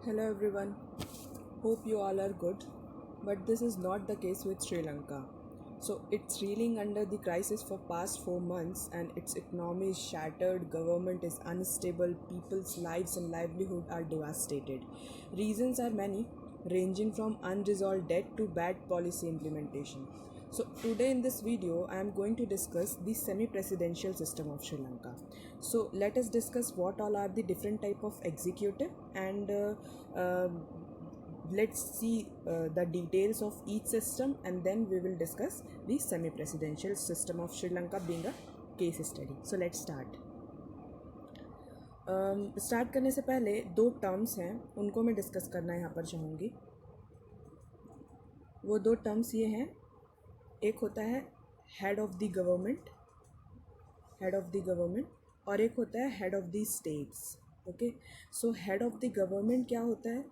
Hello everyone. Hope you all are good. But this is not the case with Sri Lanka. So it's reeling under the crisis for past 4 months and its economy is shattered, government is unstable, people's lives and livelihood are devastated. Reasons are many, ranging from unresolved debt to bad policy implementation. So today in this video I am going to discuss the semi-presidential system of Sri Lanka. So let us discuss what all are the different type of executive and let's see the details of each system and then we will discuss the semi-presidential system of Sri Lanka being a case study. So let's start. Start करने से पहले दो terms हैं उनको मैं discuss करना यहाँ पर चाहूँगी. वो दो टर्म्स ये हैं, एक होता है हेड ऑफ द गवर्नमेंट और एक होता है head of the states. Okay, so head of the government क्या होता है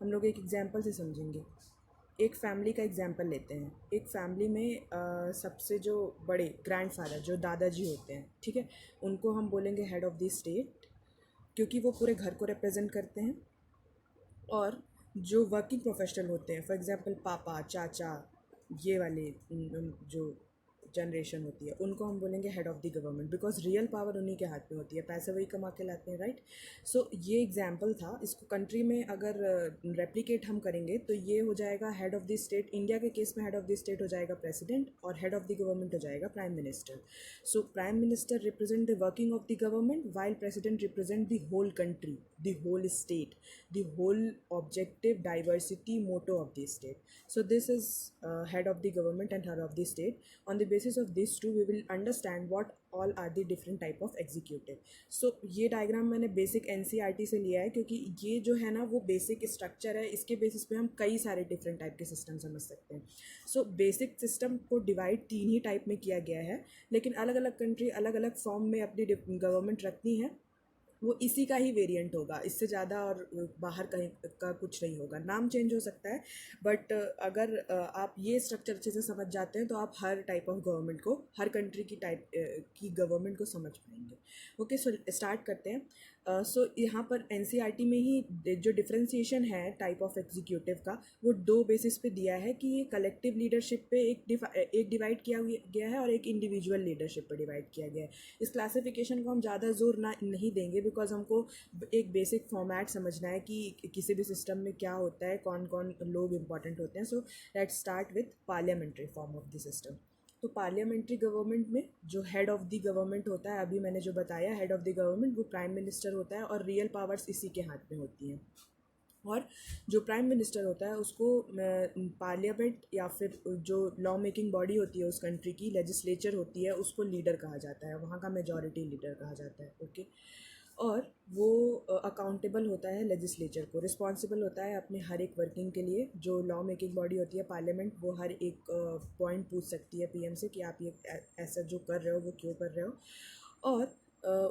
हम लोग एक एग्जांपल से समझेंगे. एक फैमिली का एग्जांपल लेते हैं. एक फैमिली में सबसे जो बड़े ग्रैंडफादर जो दादाजी होते हैं, ठीक है, उनको हम बोलेंगे हेड ऑफ द स्टेट क्योंकि वो पूरे घर को रिप्रेजेंट करते हैं. और जो वर्किंग प्रोफेशनल होते हैं, फॉर एग्जांपल पापा, चाचा, ये वाले जो जनरेशन होती है, उनको हम बोलेंगे head of the government because real power उन्हीं के हाथ में होती है, पैसे वही कमा के लाते हैं, राइट. सो ये एग्जांपल था. इसको कंट्री में अगर रेप्लिकेट हम करेंगे तो ये हो जाएगा head of the state. India के केस में हेड ऑफ द स्टेट हो जाएगा प्रेसिडेंट और हेड ऑफ द गवर्नमेंट हो जाएगा prime minister. So prime minister represent the working of the government while president represent the whole country, the whole state, the whole objective diversity motto of the state. So this is head of the government and head of the state. On the basis of these two we will understand what all are the different type of executive. So ये diagram मैंने basic NCERT से लिया है क्योंकि ये जो है ना वो बेसिक स्ट्रक्चर है. इसके बेसिस पे हम कई सारे डिफरेंट टाइप के सिस्टम समझ सकते हैं. सो बेसिक सिस्टम को डिवाइड 3 ही टाइप में किया गया है, लेकिन अलग अलग कंट्री अलग अलग फॉर्म में अपनी गवर्नमेंट रखती हैं. वो इसी का ही वेरिएंट होगा, इससे ज़्यादा और बाहर कहीं का कुछ नहीं होगा. नाम चेंज हो सकता है बट अगर आप ये स्ट्रक्चर अच्छे से समझ जाते हैं तो आप हर टाइप ऑफ गवर्नमेंट को, हर कंट्री की टाइप की गवर्नमेंट को समझ पाएंगे. ओके, सो स्टार्ट करते हैं. सो यहाँ पर NCERT में ही जो डिफ्रेंसिएशन है टाइप ऑफ एग्जीक्यूटिव का वो दो बेसिस पे दिया है कि ये कलेक्टिव लीडरशिप पे एक डिवाइड किया गया है और एक इंडिविजुअल लीडरशिप पे डिवाइड किया गया है. इस क्लासिफिकेशन को हम ज़्यादा जोर नहीं देंगे बिकॉज हमको एक बेसिक फॉर्मेट समझना है कि किसी भी सिस्टम में क्या होता है, कौन कौन लोग इंपॉर्टेंट होते हैं. So let's start with parliamentary form of the system. तो पार्लियामेंट्री गवर्नमेंट में जो हेड ऑफ द गवर्नमेंट होता है, अभी मैंने जो बताया हेड ऑफ द गवर्नमेंट, वो प्राइम मिनिस्टर होता है और रियल पावर्स इसी के हाथ में होती हैं. और जो प्राइम मिनिस्टर होता है उसको पार्लियामेंट या फिर जो लॉ मेकिंग बॉडी होती है उस कंट्री की, लेजिस्लेचर होती है, उसको लीडर कहा जाता है, वहाँ का मेजॉरिटी लीडर कहा जाता है. ओके, और वो अकाउंटेबल होता है लेजिस्लेचर को, रिस्पॉन्सिबल होता है अपने हर एक वर्किंग के लिए. जो लॉ मेकिंग बॉडी होती है पार्लियामेंट, वो हर एक पॉइंट पूछ सकती है PM से कि आप ये ऐसा जो कर रहे हो वो क्यों कर रहे हो. और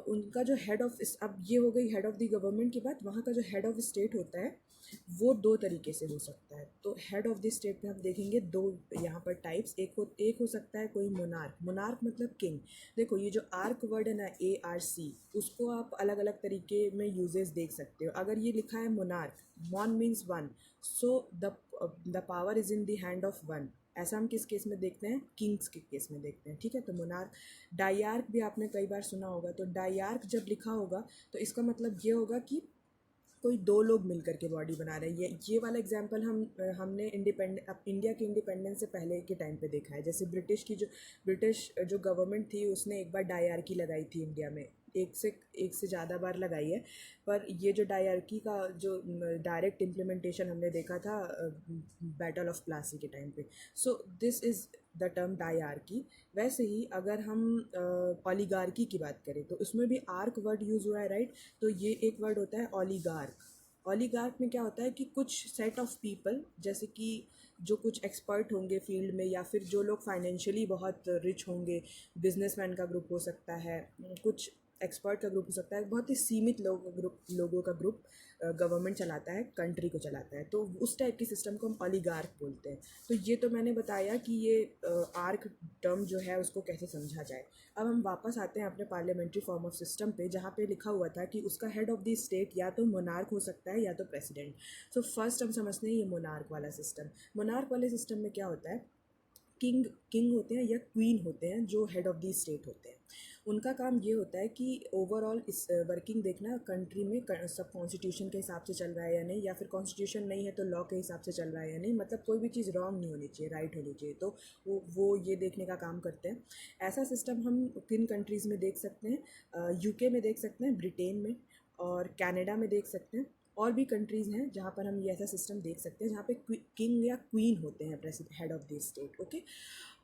उनका जो हेड ऑफ, अब ये हो गई हेड ऑफ द गवर्नमेंट की बात. वहाँ का जो हेड ऑफ स्टेट होता है वो दो तरीके से हो सकता है. तो हेड ऑफ द स्टेट में हम देखेंगे दो यहाँ पर टाइप्स. एक हो सकता है कोई मोनार्क मतलब किंग. देखो ये जो आर्क वर्ड है ना, ARC, उसको आप अलग अलग तरीके में यूजेस देख सकते हो. अगर ये लिखा है monarch, mon means one, so the power is in the hand of one. ऐसा हम किस केस में देखते हैं? किंग्स के केस में देखते हैं, ठीक है. तो मोनार्क. डाइआर्क भी आपने कई बार सुना होगा. तो डाइआर्क जब लिखा होगा तो इसका मतलब ये होगा कि कोई दो लोग मिलकर के बॉडी बना रहे हैं. ये वाला एग्जांपल हमने इंडिया के इंडिपेंडेंस से पहले के टाइम पे देखा है. जैसे ब्रिटिश जो गवर्नमेंट थी उसने एक बार डायआर्की लगाई थी इंडिया में, एक से ज़्यादा बार लगाई है. पर ये जो डायआर्की का जो डायरेक्ट इम्प्लीमेंटेशन हमने देखा था बैटल ऑफ प्लासी के टाइम पे. सो this is the term dyarchy. वैसे ही अगर हम ओलिगार्की की बात करें तो उसमें भी आर्क वर्ड यूज़ हुआ है, राइट. तो ये एक वर्ड होता है ओलिगार्क. ओलिगार्क में क्या होता है कि कुछ सेट ऑफ पीपल, जैसे कि जो कुछ एक्सपर्ट होंगे फील्ड में या फिर जो लोग फाइनेंशियली बहुत रिच होंगे, बिजनेसमैन का ग्रुप हो सकता है, कुछ एक्सपर्ट का ग्रुप हो सकता है, बहुत ही सीमित लोगों का ग्रुप गवर्नमेंट चलाता है, कंट्री को चलाता है, तो उस टाइप के सिस्टम को हम ओलिगार्क बोलते हैं। तो ये तो मैंने बताया कि ये आर्क टर्म जो है उसको कैसे समझा जाए। अब हम वापस आते हैं अपने पार्लियामेंट्री फॉर्म ऑफ सिस्टम पे, जहाँ पे लिखा हुआ था कि उसका हेड ऑफ द स्टेट या तो मोनार्क हो सकता है या तो प्रेसिडेंट। सो फर्स्ट हम समझते हैं ये मोनार्क वाला सिस्टम। मोनार्क वाले सिस्टम में क्या होता है, किंग किंग होते हैं या क्वीन होते हैं जो हेड ऑफ़ द स्टेट होते हैं। उनका काम ये होता है कि ओवरऑल इस वर्किंग देखना कंट्री में सब कॉन्स्टिट्यूशन के हिसाब से चल रहा है या नहीं, या फिर कॉन्स्टिट्यूशन नहीं है तो लॉ के हिसाब से चल रहा है या नहीं, मतलब कोई भी चीज़ रॉन्ग नहीं होनी चाहिए, राइट होनी चाहिए। तो वो ये देखने का काम करते हैं। ऐसा सिस्टम हम किन कंट्रीज़ में देख सकते हैं, यूके में देख सकते हैं, ब्रिटेन में, और कनाडा में देख सकते हैं। और भी कंट्रीज़ हैं जहाँ पर हम ये ऐसा सिस्टम देख सकते हैं जहाँ पे किंग या क्वीन होते हैं head of the state, okay.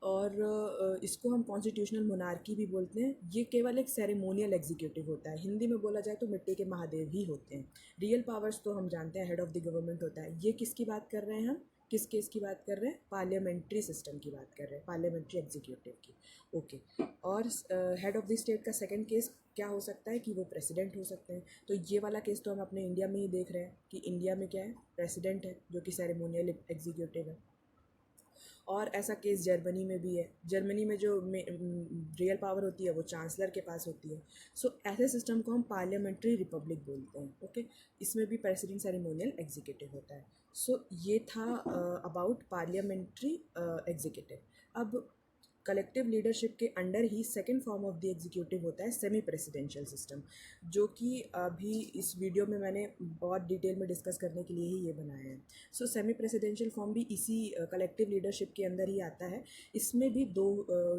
और इसको हम कॉन्स्टिट्यूशनल मोनार्की भी बोलते हैं। ये केवल एक सेरेमोनियल एग्जीक्यूटिव होता है, हिंदी में बोला जाए तो मिट्टी के महादेव ही होते हैं। रियल पावर्स तो हम जानते हैं हेड ऑफ़ द गवर्नमेंट होता है। ये किसकी बात कर रहे हैं हम, किस केस की बात कर रहे हैं, पार्लियामेंट्री सिस्टम की बात कर रहे हैं, पार्लियामेंट्री एग्जीक्यूटिव की, ओके। और हेड ऑफ़ द स्टेट का सेकंड केस क्या हो सकता है कि वो प्रेसिडेंट हो सकते हैं। तो ये वाला केस तो हम अपने इंडिया में ही देख रहे हैं कि इंडिया में क्या है, प्रेसिडेंट है जो कि सेरेमोनियल एग्जीक्यूटिव है। और ऐसा केस जर्मनी में भी है। जर्मनी में जो रियल पावर होती है वो चांसलर के पास होती है। सो ऐसे सिस्टम को हम पार्लियामेंट्री रिपब्लिक बोलते हैं, ओके। इसमें भी प्रेसिडेंट सेरेमोनियल एग्जीक्यूटिव होता है। सो ये था अबाउट पार्लियामेंट्री एग्जीक्यूटिव। अब कलेक्टिव लीडरशिप के under he second form of the executive होता है सेमी प्रेसिडेंशियल सिस्टम, जो कि अभी इस वीडियो में मैंने बहुत डिटेल में डिस्कस करने के लिए ही ये बनाया है। सो सेमी प्रेसिडेंशियल फॉर्म भी इसी कलेक्टिव लीडरशिप के अंदर ही आता है। इसमें भी दो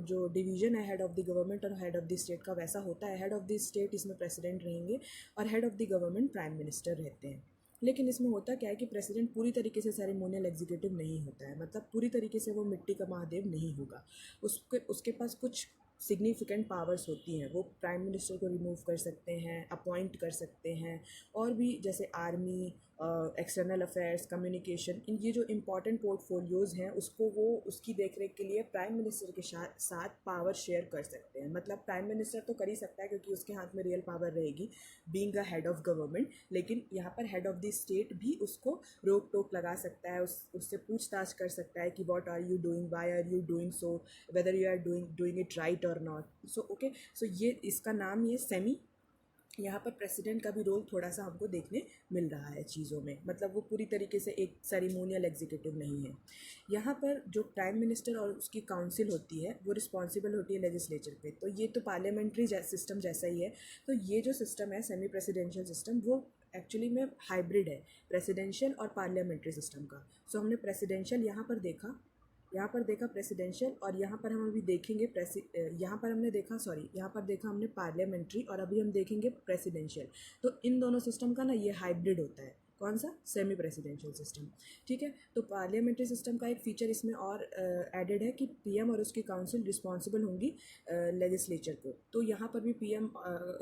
जो डिवीजन है हेड ऑफ़ द गवर्नमेंट और हेड ऑफ़ द स्टेट का, वैसा होता है। हेड ऑफ़ द स्टेट इसमें प्रेसिडेंट रहेंगे और head of the government prime minister रहते हैं। लेकिन इसमें होता क्या है कि प्रेसिडेंट पूरी तरीके से सेरेमोनियल एग्जीक्यूटिव नहीं होता है, मतलब पूरी तरीके से वो मिट्टी का महादेव नहीं होगा। उसके उसके पास कुछ सिग्निफिकेंट पावर्स होती हैं। वो प्राइम मिनिस्टर को रिमूव कर सकते हैं, अपॉइंट कर सकते हैं, और भी जैसे आर्मी, एक्सटर्नल अफेयर्स, कम्युनिकेशन, इन ये जो इम्पॉर्टेंट पोर्टफोलियोज़ हैं उसको वो उसकी देखरेख के लिए प्राइम मिनिस्टर के साथ पावर शेयर कर सकते हैं। मतलब प्राइम मिनिस्टर तो कर ही सकता है क्योंकि उसके हाथ में रियल पावर रहेगी being a head of government, लेकिन यहाँ पर हेड ऑफ़ द स्टेट भी उसको रोक टोक लगा सकता है, उससे पूछताछ कर सकता है कि what are you doing, why are you doing so, whether you are doing it right और नॉट। सो ओके, सो ये इसका नाम ये सेमी। यहाँ पर प्रेसिडेंट का भी रोल थोड़ा सा हमको देखने मिल रहा है चीज़ों में, मतलब वो पूरी तरीके से एक सेरेमोनियल एग्जीक्यूटिव नहीं है। यहाँ पर जो प्राइम मिनिस्टर और उसकी काउंसिल होती है वो रिस्पॉन्सिबल होती है लेजिस्लेचर पे, तो ये तो पार्लियामेंट्री सिस्टम जैसा ही है। तो ये जो सिस्टम है सेमी प्रेसिडेंशियल सिस्टम, वो एक्चुअली में हाइब्रिड है प्रेसिडेंशियल और पार्लियामेंट्री सिस्टम का। सो हमने प्रेसिडेंशियल यहाँ पर देखा प्रेसिडेंशियल, और यहाँ पर हम अभी देखेंगे यहाँ पर हमने देखा यहाँ पर देखा हमने पार्लियामेंट्री, और अभी हम देखेंगे प्रेसिडेंशियल। तो इन दोनों सिस्टम का ना ये हाइब्रिड होता है। कौन सा, सेमी प्रेसिडेंशियल सिस्टम, ठीक है। तो पार्लियामेंट्री सिस्टम का एक फ़ीचर इसमें और एडेड है कि पीएम और उसकी काउंसिल रिस्पॉन्सिबल होंगी लेजिस्लेचर को। तो यहाँ पर भी पीएम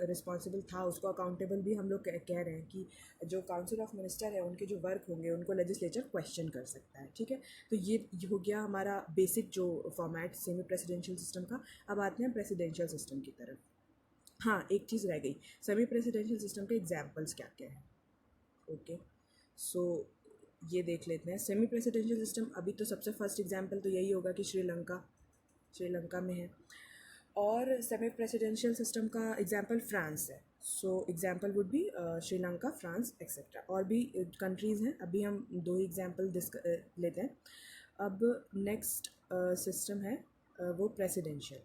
रिस्पॉन्सिबल था, उसको अकाउंटेबल भी हम लोग कह रहे हैं कि जो काउंसिल ऑफ मिनिस्टर है उनके जो वर्क होंगे उनको लेजिस्लेचर क्वेश्चन कर सकता है, ठीक है। तो ये हो गया हमारा बेसिक जो फॉर्मेट सेमी प्रेसिडेंशियल सिस्टम का। अब आते हैं प्रेसिडेंशियल सिस्टम की तरफ। हाँ, एक चीज़ रह गई, सेमी प्रेसिडेंशियल सिस्टम के एग्जाम्पल्स क्या क्या हैं, ओके। सो ये देख लेते हैं सेमी प्रेसिडेंशियल सिस्टम। अभी तो सबसे फर्स्ट एग्जांपल तो यही होगा कि श्रीलंका में है। और सेमी प्रेसिडेंशियल सिस्टम का एग्जांपल फ्रांस है। So example would be Sri Lanka, France etcetera. और भी कंट्रीज़ हैं, अभी हम दो ही एग्जांपल लेते हैं। अब नेक्स्ट सिस्टम है वो प्रेसिडेंशियल।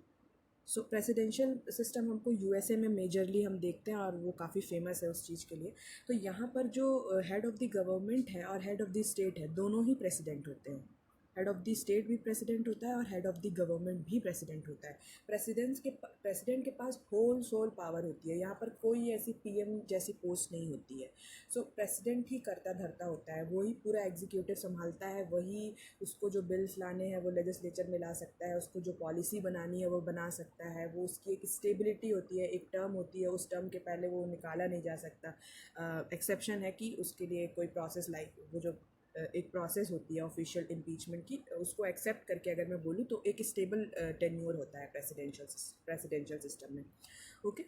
सो प्रेसिडेंशियल सिस्टम हमको यूएसए में मेजरली हम देखते हैं और वो काफ़ी फेमस है उस चीज़ के लिए। तो यहाँ पर जो हेड ऑफ़ द गवर्नमेंट है और हेड ऑफ़ द स्टेट है, दोनों ही प्रेसिडेंट होते हैं। हेड ऑफ़ द स्टेट भी प्रेसिडेंट होता है और हेड ऑफ़ द गवर्नमेंट भी प्रेसिडेंट होता है। प्रेसिडेंट के पास होल सोल पावर होती है, यहाँ पर कोई ऐसी पीएम जैसी पोस्ट नहीं होती है। सो प्रेसिडेंट ही करता धरता होता है, वही पूरा एग्जीक्यूटिव संभालता है, वही उसको जो बिल्स लाने हैं वो लेजिस्लेचर में ला सकता है, उसको जो पॉलिसी बनानी है वो बना सकता है। वो उसकी एक स्टेबिलिटी होती है, एक टर्म होती है, उस टर्म के पहले वो निकाला नहीं जा सकता। एक्सेप्शन है कि उसके लिए कोई प्रोसेस लाइक वो जो एक प्रोसेस होती है ऑफिशियल इम्पीचमेंट की, उसको एक्सेप्ट करके अगर मैं बोलूँ तो एक स्टेबल टेन्योर होता है प्रेसिडेंशियल सिस्टम में, ओके।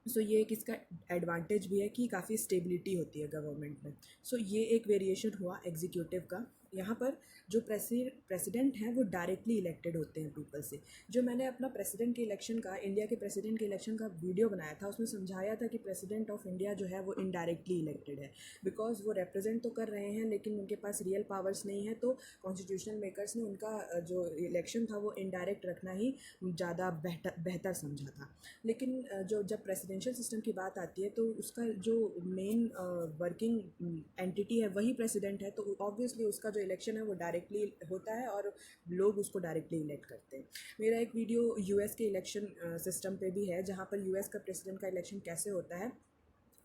सो ये एक इसका एडवांटेज भी है कि काफ़ी स्टेबिलिटी होती है गवर्नमेंट में। सो ये एक वेरिएशन हुआ एग्जीक्यूटिव का। यहाँ पर जो प्रेसिडेंट हैं वो डायरेक्टली इलेक्टेड होते हैं पीपल से। जो मैंने अपना प्रेसिडेंट के इलेक्शन का, इंडिया के प्रेसिडेंट के इलेक्शन का वीडियो बनाया था, उसमें समझाया था कि प्रेसिडेंट ऑफ इंडिया जो है वो इनडायरेक्टली इलेक्टेड है, बिकॉज वो रिप्रेजेंट तो कर रहे हैं लेकिन उनके पास रियल पावर्स नहीं है। तो कॉन्स्टिट्यूशनल मेकर्स ने उनका जो इलेक्शन था वो इनडायरेक्ट रखना ही ज़्यादा बेहतर समझा था। लेकिन जो जब प्रेसिडेंशियल सिस्टम की बात आती है तो उसका जो मेन वर्किंग एंटिटी है वही प्रेसिडेंट है, तो ऑब्वियसली उसका जो इलेक्शन है वो डायरेक्टली होता है और लोग उसको डायरेक्टली इलेक्ट करते हैं। मेरा एक वीडियो यूएस के इलेक्शन सिस्टम पे भी है जहाँ पर यूएस का प्रेसिडेंट का इलेक्शन कैसे होता है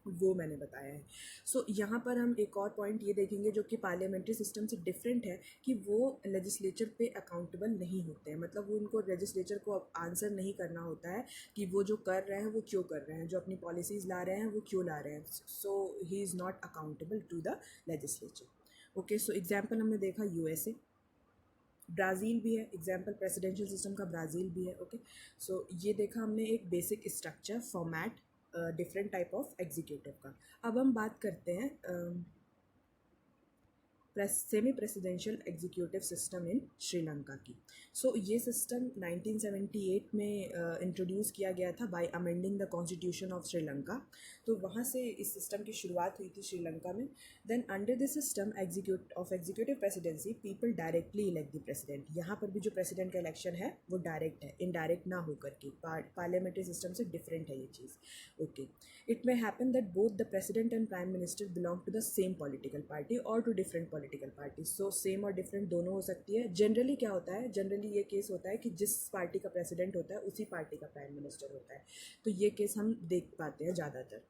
वो मैंने बताया है। सो यहाँ पर हम एक और पॉइंट ये देखेंगे जो कि पार्लियामेंट्री सिस्टम से डिफरेंट है, कि वो लेजिस्लेचर पे अकाउंटेबल नहीं होते हैं। मतलब वो उनको लेजिस्लेचर को आंसर नहीं करना होता है कि वो जो कर रहे हैं वो क्यों कर रहे हैं, जो अपनी पॉलिसीज़ ला रहे हैं वो क्यों ला रहे हैं। So he is not accountable to the legislature. Okay, so example हमने देखा यूएसए, ब्राज़ील भी है एग्जाम्पल प्रेसिडेंशियल सिस्टम का, ब्राज़ील भी है। ओके, सो ये देखा हमने एक basic structure format different type of executive का। अब हम बात करते हैं semi presidential executive system in Sri Lanka की। सो ये सिस्टम 1978 में इंट्रोड्यूस किया गया था bye amending the constitution of Sri Lanka. तो वहाँ से इस सिस्टम की शुरुआत हुई थी श्रीलंका में। Then under this system executive presidency people directly elect the president. यहाँ पर भी जो प्रेसिडेंट का इलेक्शन है वो डायरेक्ट है, इनडायरेक्ट ना होकर के। पार्लियामेंट्री सिस्टम से डिफरेंट है ये चीज़। Okay, it may happen that both the president and prime minister belong to the same political party और two different political party. So same और डिफरेंट दोनों हो सकती है। जनरली क्या होता है, जनरली ये केस होता है कि जिस पार्टी का प्रेसिडेंट होता है उसी पार्टी का प्राइम मिनिस्टर होता है। तो ये केस हम देख पाते हैं ज़्यादातर।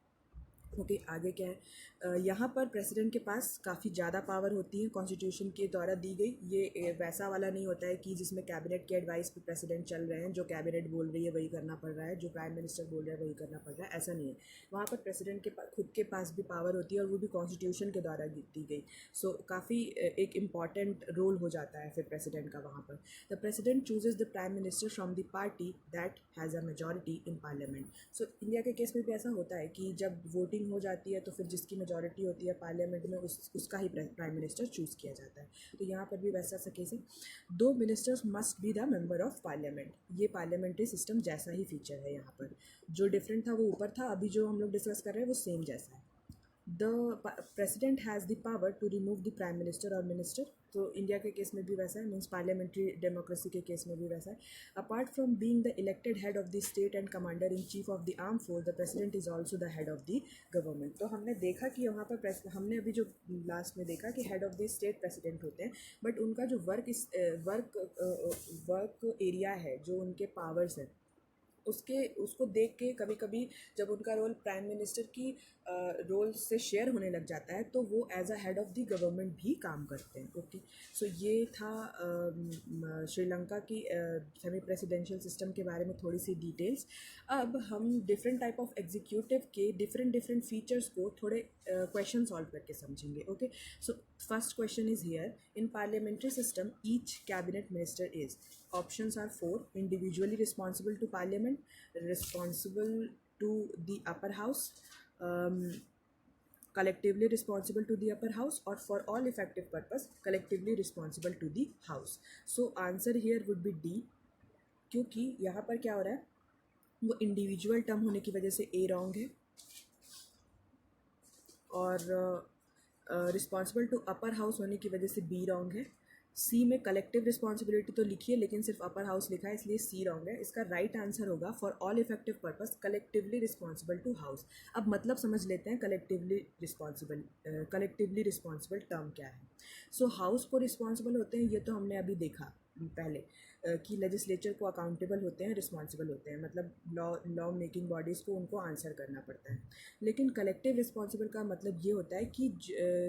ओके, आगे क्या है, यहाँ पर प्रेसिडेंट के पास काफ़ी ज़्यादा पावर होती है कॉन्स्टिट्यूशन के द्वारा दी गई। ये वैसा वाला नहीं होता है कि जिसमें कैबिनेट के एडवाइस पे प्रेसिडेंट चल रहे हैं, जो कैबिनेट बोल रही है वही करना पड़ रहा है, जो प्राइम मिनिस्टर बोल रहा है वही करना पड़ रहा है, ऐसा नहीं है। वहाँ पर प्रेसिडेंट के खुद के पास भी पावर होती है और वो भी कॉन्स्टिट्यूशन के द्वारा दी गई। सो काफ़ी एक इम्पॉर्टेंट रोल हो जाता है फिर प्रेसिडेंट का वहाँ पर। The president chooses the prime minister from the party that has a majority in parliament. So India के केस में भी ऐसा होता है कि जब वोटिंग हो जाती है तो फिर जिसकी मेजॉरिटी होती है पार्लियामेंट में उसका ही प्राइम मिनिस्टर चूज़ किया जाता है। तो यहाँ पर भी वैसा सा केस है। दो ministers must be the member of parliament. ये पार्लियामेंट्री सिस्टम जैसा ही फीचर है यहाँ पर। जो डिफरेंट था वो ऊपर था, अभी जो हम लोग डिस्कस कर रहे हैं वो सेम जैसा है। The president has the power to remove the prime minister और मिनिस्टर। तो इंडिया के केस में भी वैसा है, मीन्स पार्लियामेंट्री डेमोक्रेसी के केस में भी वैसा है। Apart from being the elected head of the state and commander in chief of the arm force, the president is also the head of the government. तो हमने देखा कि यहाँ पर हमने अभी जो लास्ट में देखा कि head of the state president होते हैं, बट उनका जो वर्क एरिया है, जो उनके पावर्स हैं, उसको देख के कभी कभी जब उनका रोल प्राइम मिनिस्टर की रोल से शेयर होने लग जाता है तो वो as a head of the government भी काम करते हैं। ओके, सो ये था श्रीलंका की सेमी प्रेसिडेंशियल सिस्टम के बारे में थोड़ी सी डिटेल्स। अब हम डिफरेंट टाइप ऑफ एग्जीक्यूटिव के डिफरेंट फीचर्स को थोड़े क्वेश्चन सॉल्व करके समझेंगे। Okay, so first question is here, in parliamentary system each cabinet minister is, options are 4, individually responsible to parliament, responsible to the upper house, collectively responsible to the upper house, or for all effective purpose collectively responsible to the house. So answer here would be D, क्योंकि यहाँ पर क्या हो रहा है, वो individual term होने की वजह से ए रॉन्ग है, और रिस्पॉन्सिबल टू अपर हाउस होने की वजह से बी रॉन्ग है। सी में कलेक्टिव रिस्पॉन्सिबिलिटी तो लिखी है लेकिन सिर्फ अपर हाउस लिखा है, इसलिए सी रॉन्ग है। इसका राइट आंसर होगा for all effective purpose collectively responsible to house. अब मतलब समझ लेते हैं कलेक्टिवली रिस्पॉन्सिबल टर्म क्या है। सो हाउस को रिस्पॉन्सिबल होते हैं, ये तो हमने अभी देखा पहले कि लेजिस्लेचर को अकाउंटेबल होते हैं, रिस्पॉन्सिबल होते हैं, मतलब लॉ मेकिंग बॉडीज़ को उनको आंसर करना पड़ता है। लेकिन कलेक्टिव रिस्पॉन्सिबल का मतलब ये होता है कि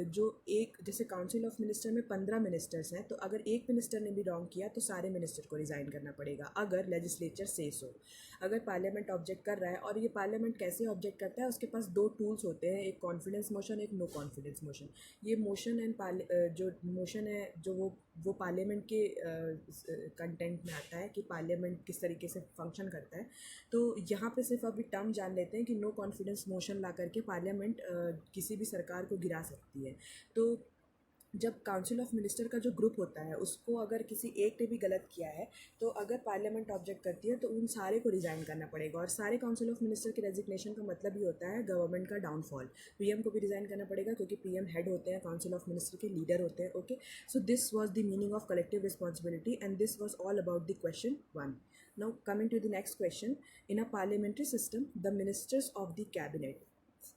जो एक, जैसे काउंसिल ऑफ मिनिस्टर में 15 मिनिस्टर्स हैं, तो अगर एक मिनिस्टर ने भी रॉन्ग किया तो सारे मिनिस्टर को रिज़ाइन करना पड़ेगा अगर लेजिस्लेचर से सो। अगर पार्लियामेंट ऑब्जेक्ट कर रहा है, और ये पार्लियामेंट कैसे ऑब्जेक्ट करता है, उसके पास दो टूल्स होते हैं, एक कॉन्फिडेंस मोशन, एक नो कॉन्फिडेंस मोशन। ये मोशन एंड जो मोशन है जो वो वो पार्लियामेंट के कंटेंट में आता है कि पार्लियामेंट किस तरीके से फंक्शन करता है। तो यहाँ पे सिर्फ अभी टर्म जान लेते हैं कि नो कॉन्फिडेंस मोशन ला करके पार्लियामेंट किसी भी सरकार को गिरा सकती है। तो जब काउंसिल ऑफ मिनिस्टर का जो ग्रुप होता है उसको अगर किसी एक ने भी गलत किया है तो अगर पार्लियामेंट ऑब्जेक्ट करती है तो उन सारे को रिज़ाइन करना पड़ेगा। और सारे काउंसिल ऑफ मिनिस्टर के रेजिग्नेशन का मतलब ही होता है गवर्नमेंट का डाउनफॉल। पीएम को भी रिज़ाइन करना पड़ेगा क्योंकि पीएम हेड होते हैं, काउंसिल ऑफ मिनिस्टर के लीडर होते हैं। Okay, so this was the meaning of collective responsibility and this was all about the question 1. Now coming to the next question, in a parliamentary system the ministers of the cabinet,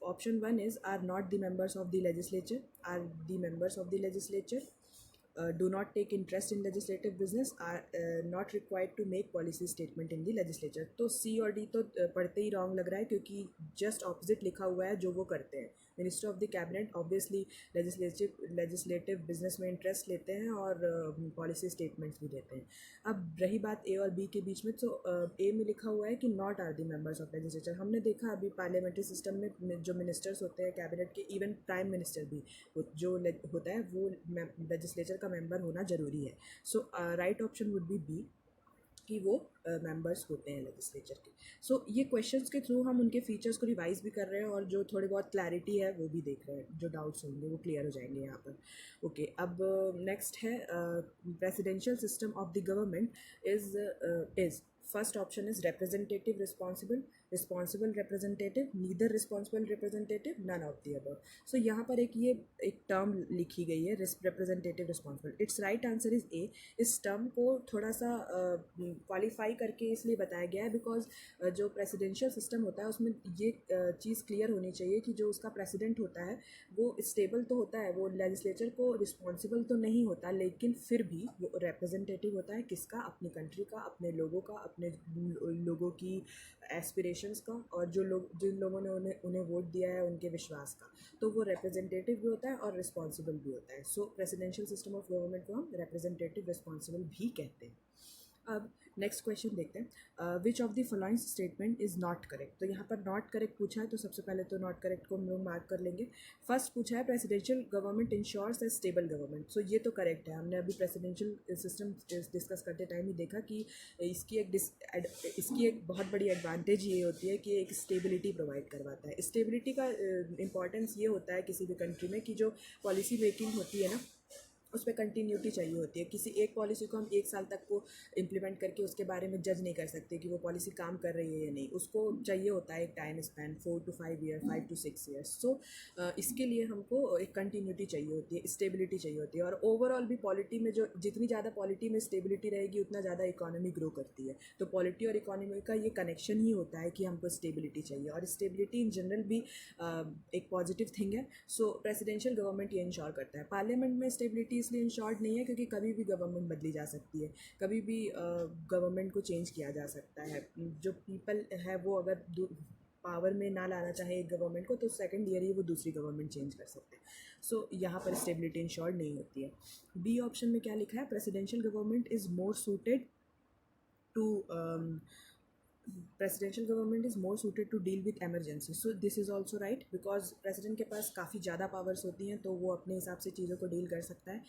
option 1 is are not the members of the legislature, are the members of the legislature, do not take interest in legislative business, are not required to make policy statement in the legislature. तो सी और D तो पढ़ते ही wrong लग रहा है क्योंकि just opposite लिखा हुआ है जो वो करते हैं। Minister of the cabinet obviously legislative business में इंटरेस्ट लेते हैं और पॉलिसी स्टेटमेंट्स भी देते हैं। अब रही बात ए और बी के बीच में, तो ए में लिखा हुआ है कि not are the members of legislature. हमने देखा अभी पार्लियामेंट्री सिस्टम में जो मिनिस्टर्स होते हैं कैबिनेट के, इवन प्राइम मिनिस्टर भी जो होता है वो लेजिस्लेचर का मेंबर होना ज़रूरी है। So right option would be B कि वो मेंबर्स होते हैं लेजिस्लेचर के। सो ये क्वेश्चंस के थ्रू हम उनके फीचर्स को रिवाइज भी कर रहे हैं और जो थोड़ी बहुत क्लैरिटी है वो भी देख रहे हैं, जो डाउट्स होंगे वो क्लियर हो जाएंगे यहाँ पर। ओके, अब नेक्स्ट है presidential system of the government is first option is representative responsible representative, neither responsible representative, none of the above. So यहाँ पर एक टर्म लिखी गई है representative responsible. It's right answer is A. इस टर्म को थोड़ा सा क्वालिफाई करके इसलिए बताया गया है बिकॉज जो प्रेसिडेंशियल सिस्टम होता है उसमें ये चीज़ क्लियर होनी चाहिए कि जो उसका प्रेसिडेंट होता है वो स्टेबल तो होता है, वो लेजिस्लेचर को रिस्पॉन्सिबल तो नहीं होता, लेकिन फिर भी वो रिप्रेजेंटेटिव होता है किसका, अपनी कंट्री का, अपने लोगों का, अपने लोगों की एस्पिरेशंस का, और जिन लोगों ने उन्हें वोट दिया है उनके विश्वास का। तो वो रिप्रेजेंटेटिव भी होता है और रिस्पॉन्सिबल भी होता है। सो प्रेसिडेंशियल सिस्टम ऑफ गवर्नमेंट को हम रिप्रेजेंटेटिव रिस्पॉन्सिबल भी कहते हैं। अब नेक्स्ट क्वेश्चन देखते हैं, which of the following statement is not correct. तो यहाँ पर नॉट करेक्ट पूछा है तो सबसे पहले तो नॉट करेक्ट को हम लोग मार्क कर लेंगे। फर्स्ट पूछा है प्रेसिडेंशियल गवर्नमेंट इंश्योर्स ए स्टेबल गवर्नमेंट। सो ये तो करेक्ट है, हमने अभी प्रेसिडेंशियल सिस्टम डिस्कस करते टाइम ही देखा कि इसकी एक बहुत बड़ी एडवांटेज ये होती है कि एक स्टेबिलिटी प्रोवाइड करवाता है। स्टेबिलिटी का इंपॉर्टेंस ये होता है किसी भी कंट्री में कि जो पॉलिसी मेकिंग होती है ना उस पर कंटिन्यूटी चाहिए होती है। किसी एक पॉलिसी को हम एक साल तक को इम्प्लीमेंट करके उसके बारे में जज नहीं कर सकते कि वो पॉलिसी काम कर रही है या नहीं, उसको चाहिए होता है एक time span 4 to 5 year, 5 to 6 years. So इसके लिए हमको एक कंटिन्यूटी चाहिए होती है, स्टेबिलिटी चाहिए होती है। और ओवरऑल भी पॉलिटी में जो जितनी ज़्यादा पॉलिटी में स्टेबिलिटी रहेगी उतना ज़्यादा इकोनॉमी ग्रो करती है। तो पॉलिटी और इकोनॉमी का ये कनेक्शन ही होता है कि हमको स्टेबिलिटी चाहिए, और स्टेबिलिटी इन जनरल भी एक पॉजिटिव थिंग है। सो प्रेसिडेंशियल गवर्नमेंट ये इंश्योर करता है। पार्लियामेंट में स्टेबिलिटी इसलिए इंश्योर्ड नहीं है क्योंकि कभी भी गवर्नमेंट बदली जा सकती है, कभी भी गवर्नमेंट को चेंज किया जा सकता है। जो पीपल है वो अगर पावर में ना लाना चाहे एक गवर्नमेंट को तो सेकंड ईयर ही वो दूसरी गवर्नमेंट चेंज कर सकते हैं। सो यहाँ पर स्टेबिलिटी इंश्योर्ड नहीं होती है। बी ऑप्शन में क्या लिखा है, presidential government is more suited to presidential government is more suited to deal with emergency. So this is also right because president के पास काफ़ी ज़्यादा powers होती हैं तो वो अपने हिसाब से चीज़ों को डील कर सकता है।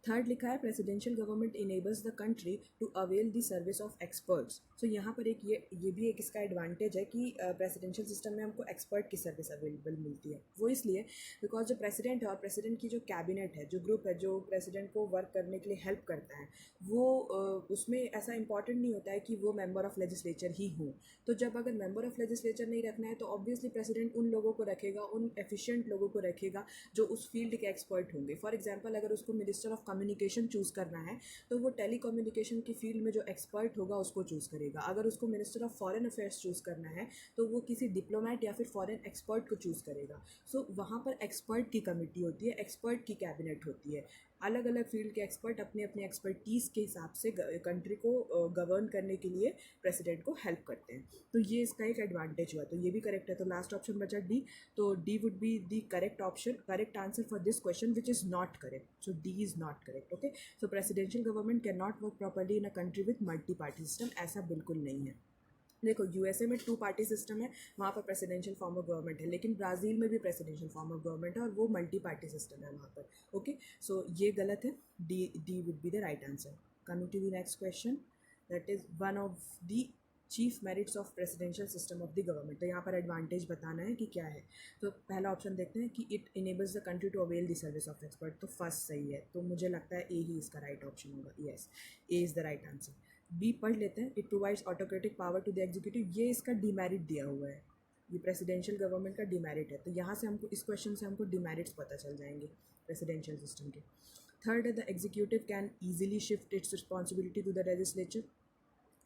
थर्ड लिखा है presidential government enables the country to avail the service of experts. So यहाँ पर एक ये भी एक इसका एडवांटेज है कि प्रेसिडेंशियल सिस्टम में हमको एक्सपर्ट की सर्विस अवेलेबल मिलती है। वो इसलिए बिकॉज जो प्रेसिडेंट है और प्रेसिडेंट की जो कैबिनेट है, जो ग्रुप है जो प्रेसिडेंट को वर्क करने के लिए हेल्प करता है, वो उसमें ऐसा इंपॉर्टेंट नहीं होता है कि वो मेंबर ऑफ लेजिस्लेचर ही हो। तो जब अगर मेंबर ऑफ लेजिस्लेचर नहीं रखना है तो ऑब्वियसली प्रेसिडेंट उन लोगों को रखेगा, उन एफिशिएंट लोगों को रखेगा जो उस फील्ड के एक्सपर्ट होंगे। फॉर एग्जांपल अगर उसको मिनिस्टर ऑफ कम्युनिकेशन चूज़ करना है तो वो टेली कम्युनिकेशन की फील्ड में जो एक्सपर्ट होगा उसको चूज़ करेगा। अगर उसको minister of foreign affairs choose करना है तो वो किसी डिप्लोमेट या फिर फॉरेन एक्सपर्ट को चूज़ करेगा। सो वहाँ पर एक्सपर्ट की कमेटी होती है, एक्सपर्ट की कैबिनेट होती है। अलग अलग फील्ड के एक्सपर्ट अपने अपने एक्सपर्टीज़ के हिसाब से कंट्री को गवर्न करने के लिए प्रेसिडेंट को हेल्प करते हैं। तो ये इसका एक एडवांटेज हुआ, तो ये भी करेक्ट है। तो लास्ट ऑप्शन बचा डी, तो D would be the correct option, correct answer for this question which is not correct. So D is not correct. Okay, so presidential government can not work properly in a country with multi party system, ऐसा बिल्कुल नहीं है। देखो USA में 2 party system है, वहाँ पर presidential form of government है, लेकिन ब्राज़ील में भी प्रेसिडेंशियल फॉर्म ऑफ गवर्नमेंट है और वो मल्टी पार्टी सिस्टम है वहाँ पर। ओके, सो ये गलत है, D would be the right answer. Coming to the next question, that is one of the chief merits of presidential system of the government. तो यहाँ पर एडवांटेज बताना है कि क्या है। तो पहला ऑप्शन देखते हैं कि it enables the country to avail the service of expert. तो फर्स्ट सही है, तो मुझे लगता है ए ही इसका राइट ऑप्शन होगा। Yes, A is the right answer. B पढ़ लेते हैं, it provides autocratic power to the executive. ये इसका डिमेरिट दिया हुआ है, ये प्रेसिडेंशियल गवर्नमेंट का डिमेरिट है। तो यहाँ से हमको इस क्वेश्चन से हमको डिमेरिट्स पता चल जाएंगे प्रेसिडेंशियल सिस्टम के। थर्ड है the executive can easily shift its responsibility to the legislature.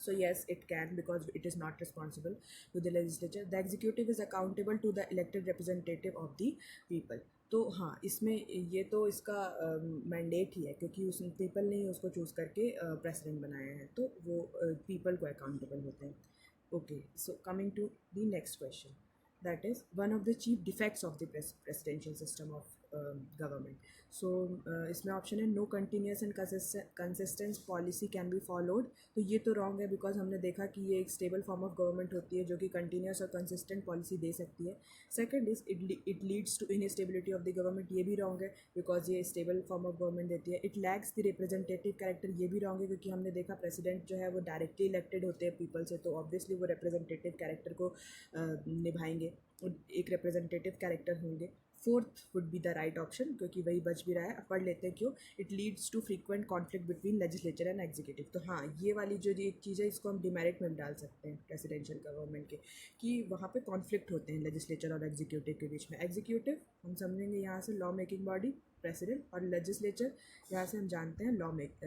So yes, it can, because it is not responsible to the legislature. The executive is accountable to the elected representative of the people. तो हाँ, इसमें ये तो इसका mandate ही है, क्योंकि उस people ने ही उसको चूज़ करके प्रेसिडेंट बनाया है, तो वो पीपल को अकाउंटेबल होते हैं। Okay, so coming to the next question, that is one of the chief defects of the presidential system of government. So इसमें ऑप्शन है no continuous and consistence policy can be followed. तो ये तो wrong है, because हमने देखा कि ये एक स्टेबल फॉर्म ऑफ गवर्नमेंट होती है जो कि कंटिन्यूस और कंसिस्टेंट पॉलिसी दे सकती है। Second is it leads to instability of the government. ये भी रॉन्ग है, बिकॉज ये स्टेबल फॉर्म ऑफ गवर्नमेंट देती है। It lacks the representative character. ये भी रॉन्ग है, क्योंकि हमने देखा प्रेसिडेंट जो है वो डायरेक्टली इलेक्टेड होते हैं पीपल से, तो ऑब्वियसली वो रिप्रेजेंटेटिव कैरेक्टर को निभाएंगे, एक रिप्रेजेंटेटिव कैरेक्टर होंगे। Fourth would be the right option, क्योंकि वही बच भी रहा है। अब पढ़ लेते हैं क्यों। It leads to frequent conflict between legislature and executive. तो हाँ, ये वाली जो एक चीज़ है इसको हम डिमेरिट में डाल सकते हैं प्रेसिडेंशियल गवर्नमेंट के, कि वहाँ पे कॉन्फ्लिक्ट होते हैं लेजिस्लेचर और एग्जीक्यूटिव के बीच में। एग्जीक्यूटिव हम समझेंगे यहाँ से लॉ मेकिंग बॉडी प्रेसिडेंट, और लेजिस्लेचर यहाँ से हम जानते हैं law make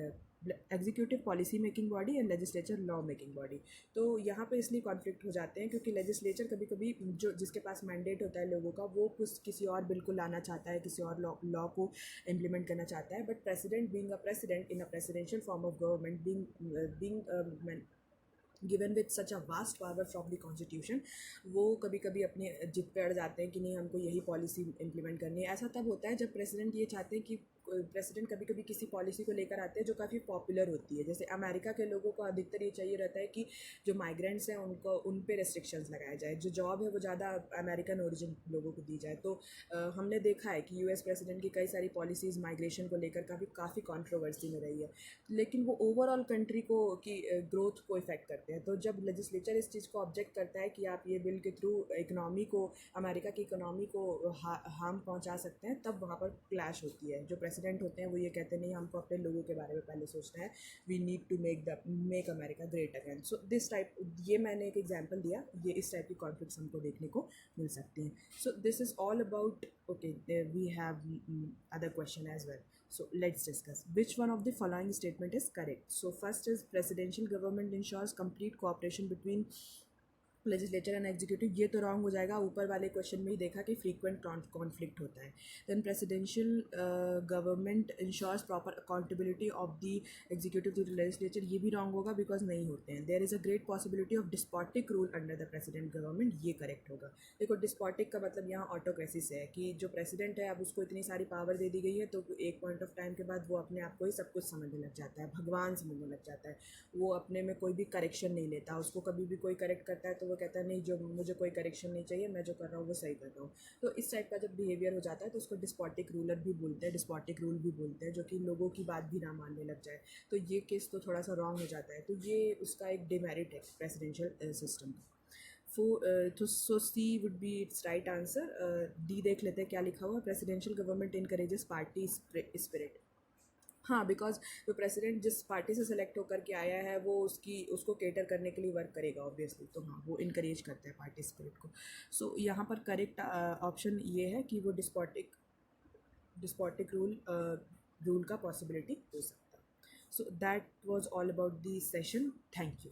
executive policy making body and legislature law making body. तो यहाँ पे इसलिए कॉन्फ्लिक्ट हो जाते हैं, क्योंकि लेजिस्लेचर कभी कभी जो जिसके पास मैंडेट होता है लोगों का, वो कुछ किसी और बिल को लाना चाहता है, किसी और लॉ को इम्प्लीमेंट करना चाहता है। But president being a president in a presidential form of government, being given with such a vast power from the constitution, वो कभी कभी अपने जिद पे अड़ जाते हैं कि नहीं, हमको यही पॉलिसी इम्प्लीमेंट करनी है। ऐसा तब होता है जब प्रेसिडेंट ये चाहते हैं कि प्रेसिडेंट कभी कभी किसी पॉलिसी को लेकर आते हैं जो काफ़ी पॉपुलर होती है। जैसे अमेरिका के लोगों को अधिकतर ये चाहिए रहता है कि जो माइग्रेंट्स हैं उनको उन पे रेस्ट्रिक्शंस लगाए जाए, जो जॉब है वो ज़्यादा अमेरिकन ओरिजिन लोगों को दी जाए। तो हमने देखा है कि यूएस प्रेसिडेंट की कई सारी पॉलिसीज़ माइग्रेशन को लेकर काफ़ी कॉन्ट्रोवर्सी में रही है, लेकिन वो ओवरऑल कंट्री को की ग्रोथ को इफेक्ट करते हैं। तो जब लेजिस्लेचर इस चीज़ को ऑब्जेक्ट करता है कि आप ये बिल के थ्रू इकनॉमी को, अमेरिका की इकनॉमी को हार्म पहुंचा सकते हैं, तब वहाँ पर क्लैश होती है। जो प्रेसिडेंट होते हैं वो ये कहते हैं नहीं, हमको अपने लोगों के बारे में पहले सोचना है, we need to make America great again. So this type, ये मैंने एक एग्जांपल दिया, ये इस टाइप की कॉन्फ्लिक्ट्स हमको देखने को मिल सकती हैं। So this is all about, okay, we have other question as well. So let's discuss which one of the following statement is correct. So first is presidential government ensures complete cooperation between legislature and executive. ये तो wrong हो जाएगा, ऊपर वाले question में ही देखा कि frequent conflict होता है। Then presidential government ensures proper accountability of the executive to the legislature. ये भी रॉन्ग होगा, बिकॉज नहीं होते हैं। There is a great possibility of despotic rule under the president government. ये करेक्ट होगा। देखो, डिस्पॉटिक का मतलब यहाँ ऑटोक्रेसी से है कि जो प्रेसिडेंट है अब उसको इतनी सारी पावर दे दी गई है, तो एक पॉइंट ऑफ टाइम के बाद वो अपने आप को ही सब कुछ समझने लग जाता है, भगवान समझने लग जाता है। वो अपने में कोई भी करेक्शन नहीं लेता, उसको कभी भी कोई करेक्ट करता है तो वो कहता है नहीं, जो मुझे कोई करेक्शन नहीं चाहिए, मैं जो कर रहा हूँ वो सही कर रहा हूँ। तो इस टाइप का जब बिहेवियर हो जाता है तो उसको डिस्पॉटिक रूलर भी बोलते हैं, डिस्पॉटिक रूल भी बोलते हैं, जो कि लोगों की बात भी ना मानने लग जाए। तो ये केस तो थोड़ा सा रॉन्ग हो जाता है। तो ये उसका एक डिमेरिट है प्रेसिडेंशियल सिस्टम का। तो so C would be it's right answer. D देख लेते हैं क्या लिखा हुआ। Presidential government encourages party spirit. हाँ, बिकॉज जो प्रेसिडेंट जिस पार्टी से सेलेक्ट होकर के आया है वो उसको केटर करने के लिए वर्क करेगा ऑब्वियसली। तो हाँ, वो इनकरेज करता है पार्टी स्पिरिट को। सो यहाँ पर करेक्ट ऑप्शन ये है कि वो डिस्पॉटिक रूल का पॉसिबिलिटी हो सकता है। So that was all about the session. Thank you.